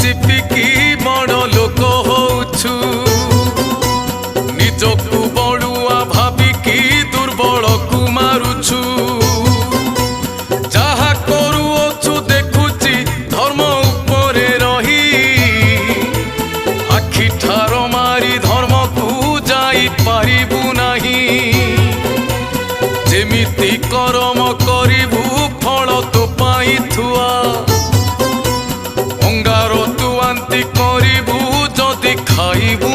चिपिकी बड़ लोक होछु निजकु बड़ुआ भाविकी दुर्बल को मारुछु जहा करुअछु देखुची धर्म उपरे रही आखि ठार मारी धर्म को जाई पारिबु नाही जेमिति करम करिबु फल तो पाई थुआ अंगार तु आंती करिबु जदि खाइबु